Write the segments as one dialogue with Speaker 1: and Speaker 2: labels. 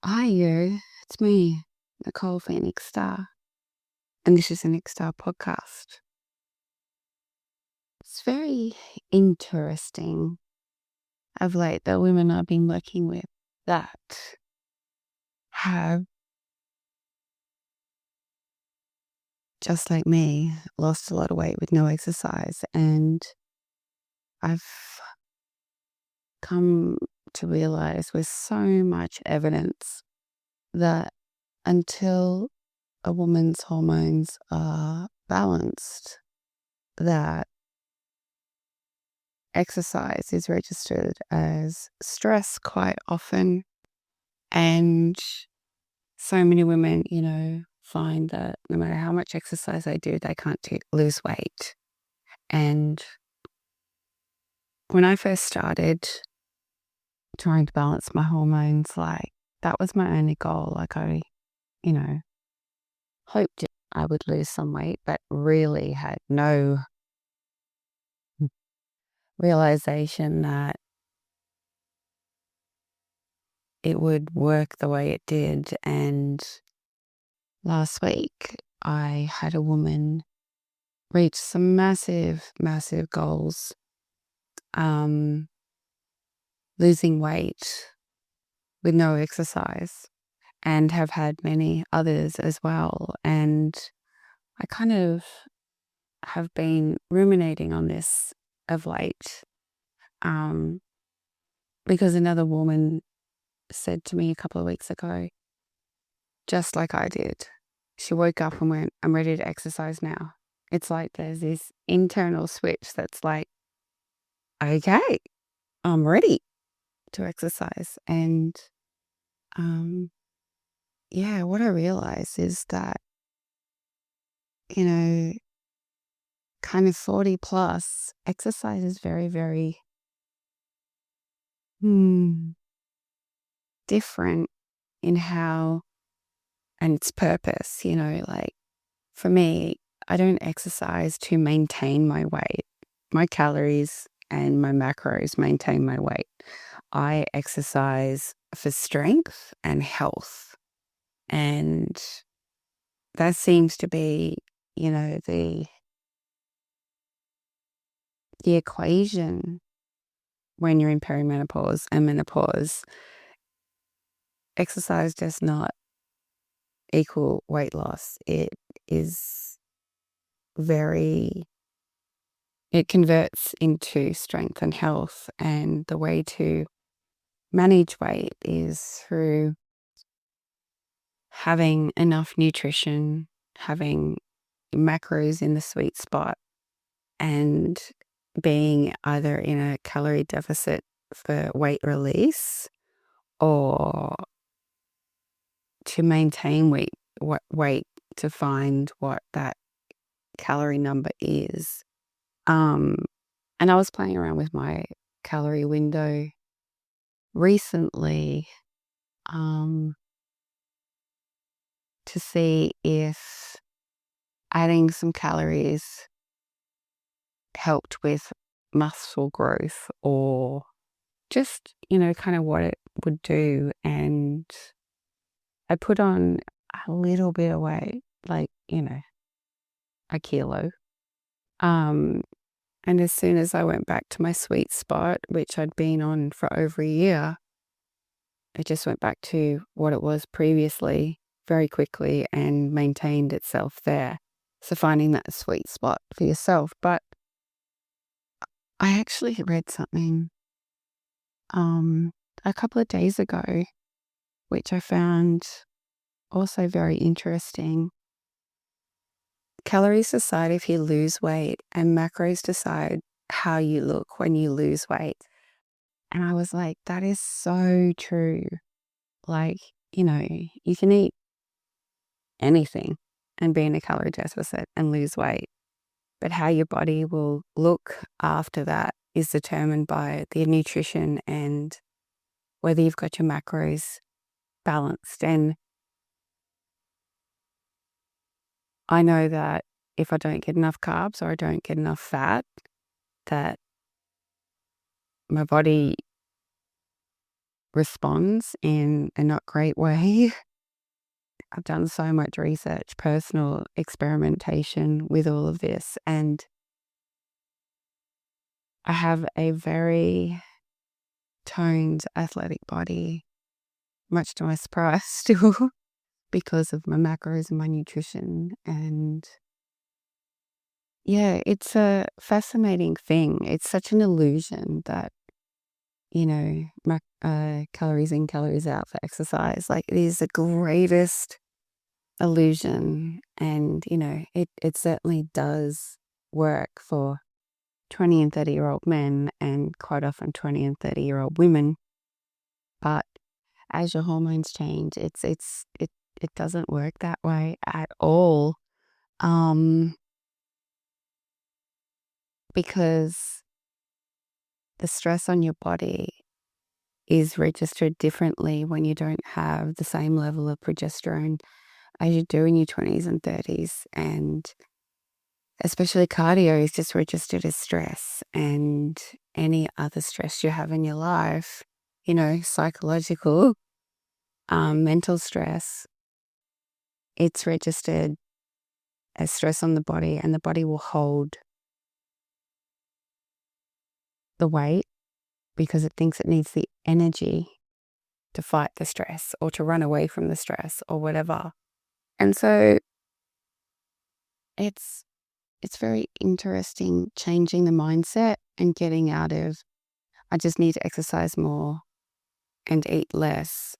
Speaker 1: Hi, you. It's me, Nicole Phoenix Star, and this is the Nick Star podcast. It's very interesting of late the women I've been working with that have, just like me, lost a lot of weight with no exercise. And I've come to realize with so much evidence that until a woman's hormones are balanced, that exercise is registered as stress quite often. And so many women, find that no matter how much exercise they do, they can't lose weight. And when I first started trying to balance my hormones, like that was my only goal. Like you know, hoped I would lose some weight, but really had no realization that it would work the way it did. And last week, I had a woman reach some massive, massive goals, losing weight with no exercise, and have had many others as well. And I kind of have been ruminating on this of late, because another woman said to me a couple of weeks ago, just like I did, she woke up and went, "I'm ready to exercise now." It's like there's this internal switch that's like, okay, I'm ready to exercise. And yeah, what I realize is that, you know, kind of 40 plus, exercise is very, very hmm, different in how and its purpose. Like for me, I don't exercise to maintain my weight. My calories and my macros maintain my weight. I exercise for strength and health. And that seems to be, the equation when you're in perimenopause and menopause. Exercise does not equal weight loss. Is very, it converts into strength and health. And the way to manage weight is through having enough nutrition, having macros in the sweet spot, and being either in a calorie deficit for weight release or to maintain weight to find what that calorie number is. And I was playing around with my calorie window recently, to see if adding some calories helped with muscle growth or just, kind of what it would do. And I put on a little bit of weight, like, a kilo. Um, and as soon as I went back to my sweet spot, which I'd been on for over a year, it just went back to what it was previously very quickly and maintained itself there. So finding that sweet spot for yourself. But I actually read something a couple of days ago, which I found also very interesting. Calories decide if you lose weight, and macros decide how you look when you lose weight. And I was like, that is so true. Like, you can eat anything and be in a calorie deficit and lose weight. But how your body will look after that is determined by the nutrition and whether you've got your macros balanced. And I know that if I don't get enough carbs or I don't get enough fat, that my body responds in a not great way. I've done so much research, personal experimentation with all of this, and I have a very toned, athletic body, much to my surprise still, because of my macros and my nutrition. And yeah, it's a fascinating thing. It's such an illusion that, calories in, calories out for exercise. Like, it is the greatest illusion. And, it certainly does work for 20 and 30-year-old men and quite often 20 and 30-year-old women. But as your hormones change, it doesn't work that way at all. Because the stress on your body is registered differently when you don't have the same level of progesterone as you do in your 20s and 30s. And especially cardio is just registered as stress, and any other stress you have in your life, psychological, mental stress, it's registered as stress on the body, and the body will hold the weight because it thinks it needs the energy to fight the stress or to run away from the stress or whatever. And so it's very interesting changing the mindset and getting out of, I just need to exercise more and eat less.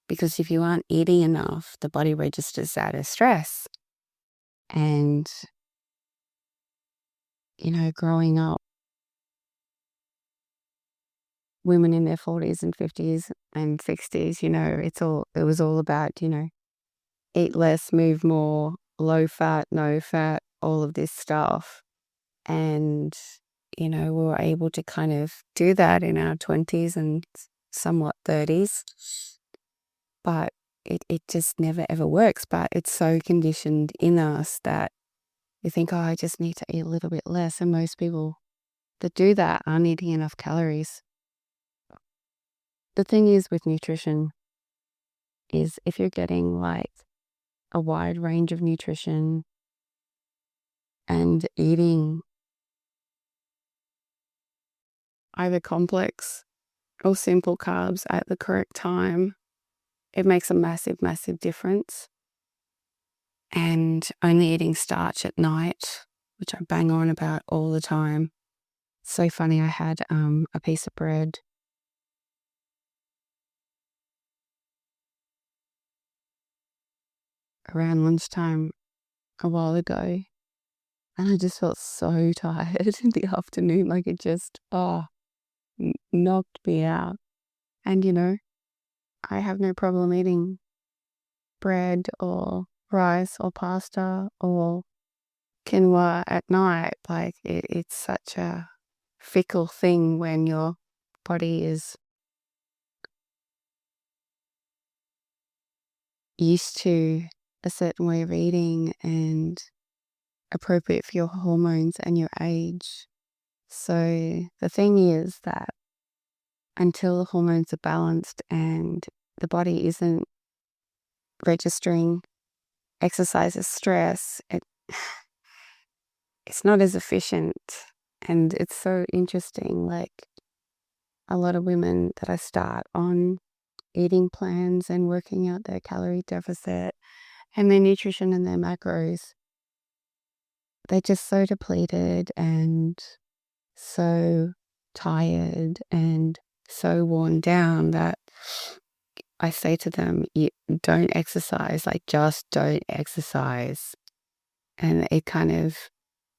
Speaker 1: Because if you aren't eating enough, the body registers that as stress. And, growing up, women in their 40s and 50s and 60s, it was all about, eat less, move more, low fat, no fat, all of this stuff. And, we were able to kind of do that in our 20s and somewhat 30s. But it just never ever works. But it's so conditioned in us that you think, oh, I just need to eat a little bit less. And most people that do that aren't eating enough calories. The thing is with nutrition is if you're getting like a wide range of nutrition and eating either complex or simple carbs at the correct time, it makes a massive, massive difference. And only eating starch at night, which I bang on about all the time. So funny, I had a piece of bread around lunchtime a while ago, and I just felt so tired in the afternoon, like it just, knocked me out. And, I have no problem eating bread or rice or pasta or quinoa at night. Like, it's such a fickle thing when your body is used to a certain way of eating and appropriate for your hormones and your age. So the thing is that until the hormones are balanced and the body isn't registering exercise as stress, it's not as efficient. And it's so interesting, like a lot of women that I start on eating plans and working out their calorie deficit and their nutrition and their macros, they're just so depleted and so tired and so worn down that I say to them, you don't exercise, like just don't exercise. And it kind of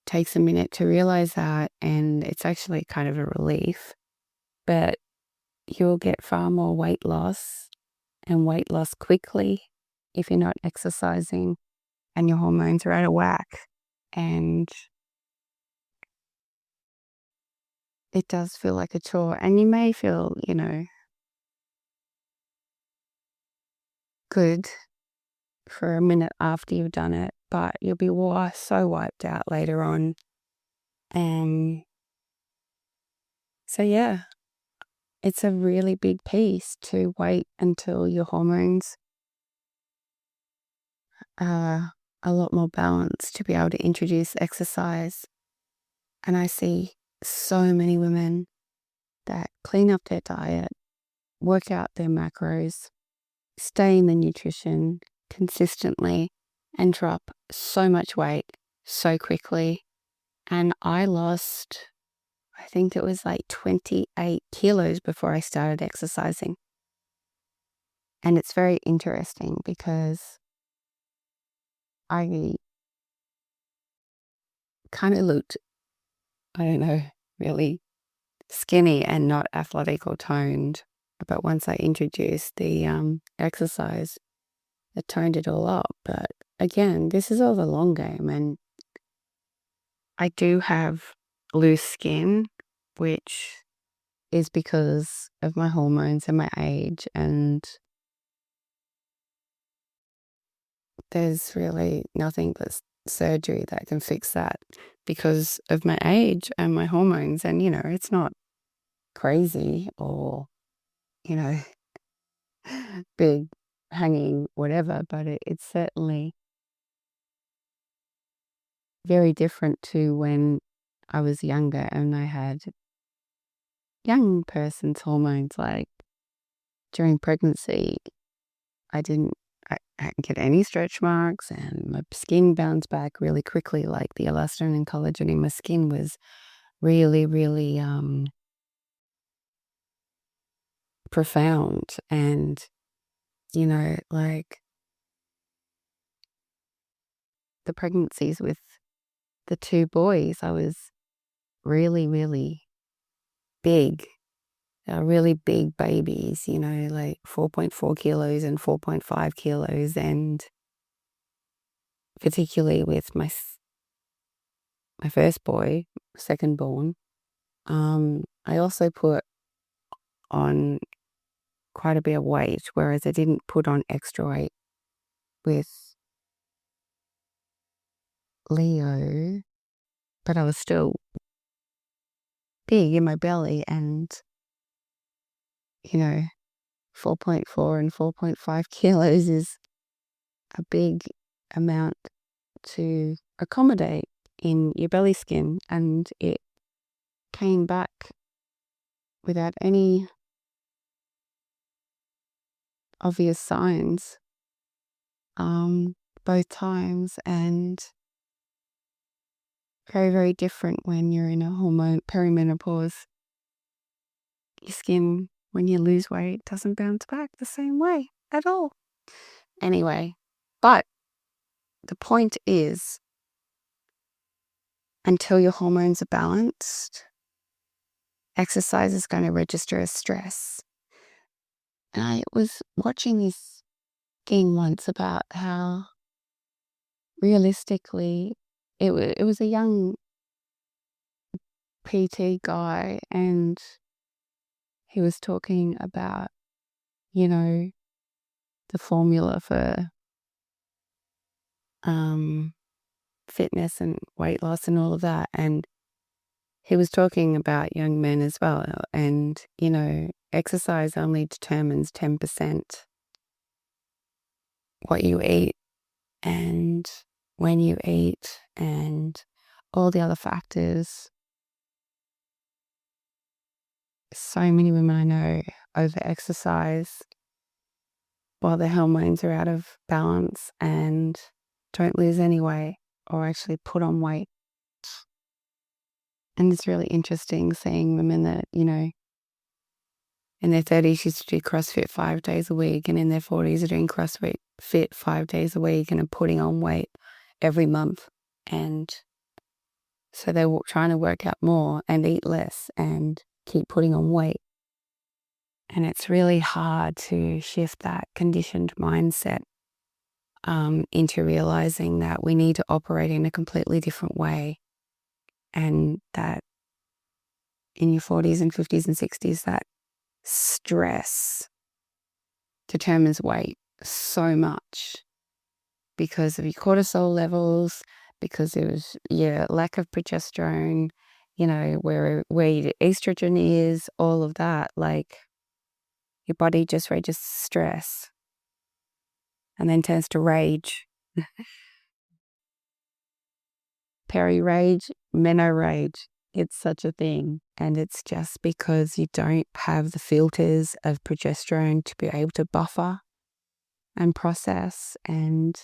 Speaker 1: takes a minute to realize that, and it's actually kind of a relief. But you'll get far more weight loss and weight loss quickly if you're not exercising and your hormones are out of whack. And it does feel like a chore. And you may feel, good for a minute after you've done it, but you'll be so wiped out later on. So yeah, it's a really big piece to wait until your hormones are a lot more balanced to be able to introduce exercise. And I see so many women that clean up their diet, work out their macros, stay in the nutrition consistently, and drop so much weight so quickly. And I lost, I think it was like 28 kilos before I started exercising. And it's very interesting because I kind of looked, I don't know, really skinny and not athletic or toned. But once I introduced the exercise, it toned it all up. But again, this is all the long game. And I do have loose skin, which is because of my hormones and my age. And there's really nothing but surgery that can fix that because of my age and my hormones. And, it's not crazy or, big, hanging, whatever, but it's certainly very different to when I was younger and I had young person's hormones. Like during pregnancy, I didn't get any stretch marks and my skin bounced back really quickly. Like the elastin and collagen in my skin was really, really profound. And, like the pregnancies with the two boys, I was really, really big. Really big babies, like 4.4 kilos and 4.5 kilos. And particularly with my first boy, second born, I also put on quite a bit of weight, whereas I didn't put on extra weight with Leo, but I was still big in my belly. And, 4.4 and 4.5 kilos is a big amount to accommodate in your belly skin. And it came back without any obvious signs both times, and very, very different when you're in a hormone perimenopause. Your skin, when you lose weight, doesn't bounce back the same way at all. Anyway, but the point is, until your hormones are balanced, exercise is going to register as stress. And I was watching this thing once about how realistically it was a young PT guy, and he was talking about, the formula for fitness and weight loss and all of that. And he was talking about young men as well. And, exercise only determines 10% what you eat and when you eat and all the other factors. So many women I know over-exercise while their hormones are out of balance and don't lose any weight or actually put on weight. And it's really interesting seeing women that, in their 30s used to do CrossFit 5 days a week, and in their 40s are doing CrossFit 5 days a week and are putting on weight every month. And so they're trying to work out more and eat less and keep putting on weight. And it's really hard to shift that conditioned mindset into realizing that we need to operate in a completely different way, and that in your 40s and 50s and 60s, that stress determines weight so much because of your cortisol levels, because of your lack of progesterone, where your estrogen is, all of that, like your body just registers stress and then turns to rage. Peri rage, meno rage. It's such a thing. And it's just because you don't have the filters of progesterone to be able to buffer and process. And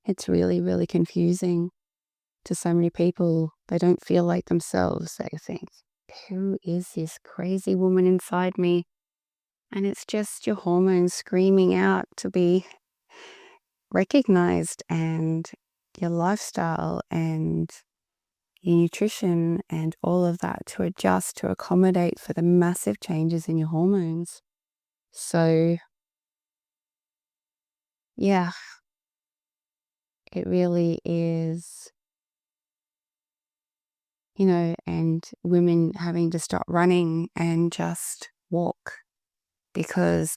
Speaker 1: it's really, really confusing to so many people. They don't feel like themselves. They think, who is this crazy woman inside me? And it's just your hormones screaming out to be recognized, and your lifestyle and your nutrition and all of that to adjust to accommodate for the massive changes in your hormones. So, yeah, it really is, and women having to stop running and just walk, because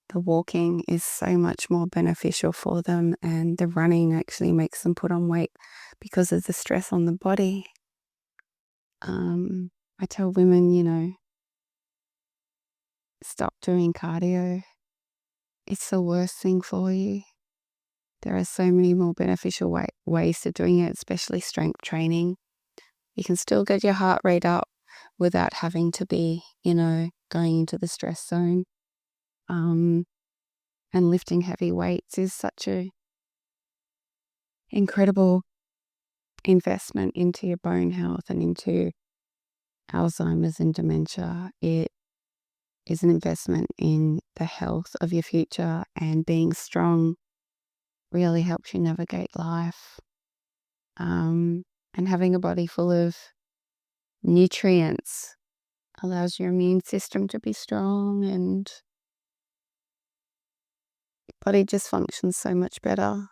Speaker 1: the walking is so much more beneficial for them, and the running actually makes them put on weight because of the stress on the body. I tell women, stop doing cardio. It's the worst thing for you. There are so many more beneficial ways to doing it, especially strength training. You can still get your heart rate up without having to be, going into the stress zone. And lifting heavy weights is such a incredible investment into your bone health and into Alzheimer's and dementia. It is an investment in the health of your future, and being strong really helps you navigate life. And having a body full of nutrients allows your immune system to be strong, and your body just functions so much better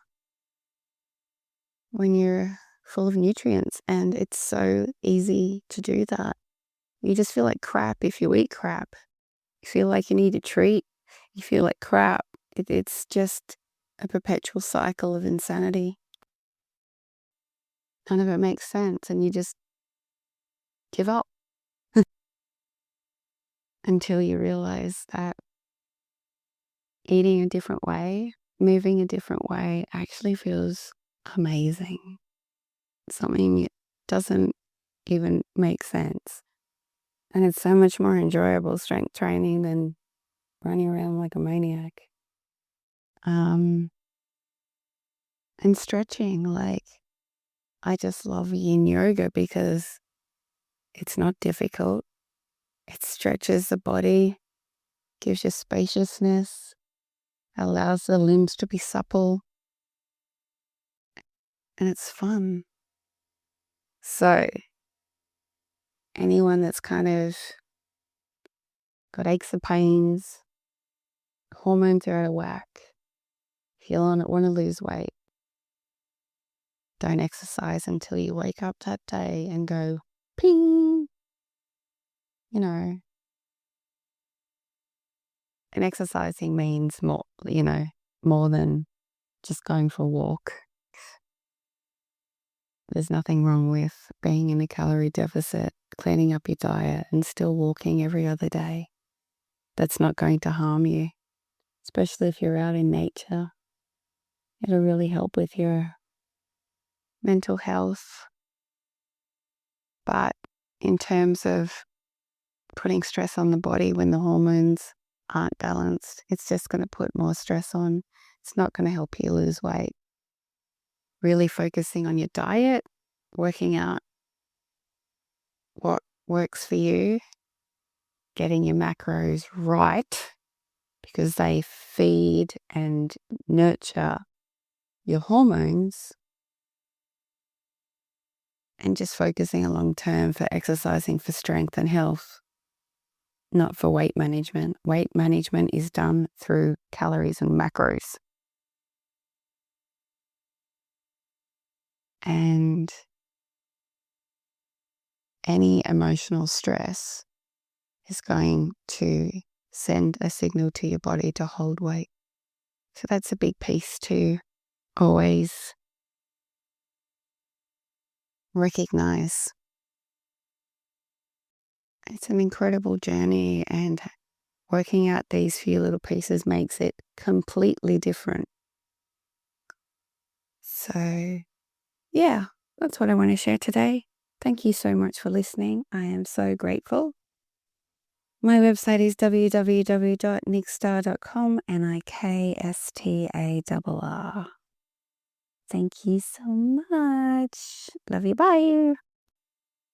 Speaker 1: when you're full of nutrients. And it's so easy to do that. You just feel like crap if you eat crap. You feel like you need a treat. You feel like crap. It's just a perpetual cycle of insanity. None of it makes sense, and you just give up until you realize that eating a different way, moving a different way actually feels amazing. Something that doesn't even make sense. And it's so much more enjoyable strength training than running around like a maniac. And stretching, like, I just love yin yoga because it's not difficult. It stretches the body, gives you spaciousness, allows the limbs to be supple, and it's fun. So, anyone that's kind of got aches and pains, hormones are out of whack, want to lose weight, don't exercise until you wake up that day and go, ping, and exercising means more, more than just going for a walk. There's nothing wrong with being in a calorie deficit, cleaning up your diet, and still walking every other day. That's not going to harm you, especially if you're out in nature. It'll really help with your mental health. But in terms of putting stress on the body when the hormones aren't balanced, it's just going to put more stress on. It's not going to help you lose weight. Really focusing on your diet, working out what works for you, getting your macros right, because they feed and nurture your hormones, and just focusing a long term for exercising for strength and health, not for weight management. Weight management is done through calories and macros. And any emotional stress is going to send a signal to your body to hold weight. So that's a big piece to always recognize it's an incredible journey, and working out these few little pieces makes it completely different. So, yeah, that's what I want to share today. Thank you so much for listening. I am so grateful. My website is www.nickstar.com, NIKSTARR. Thank you so much. Love you. Bye.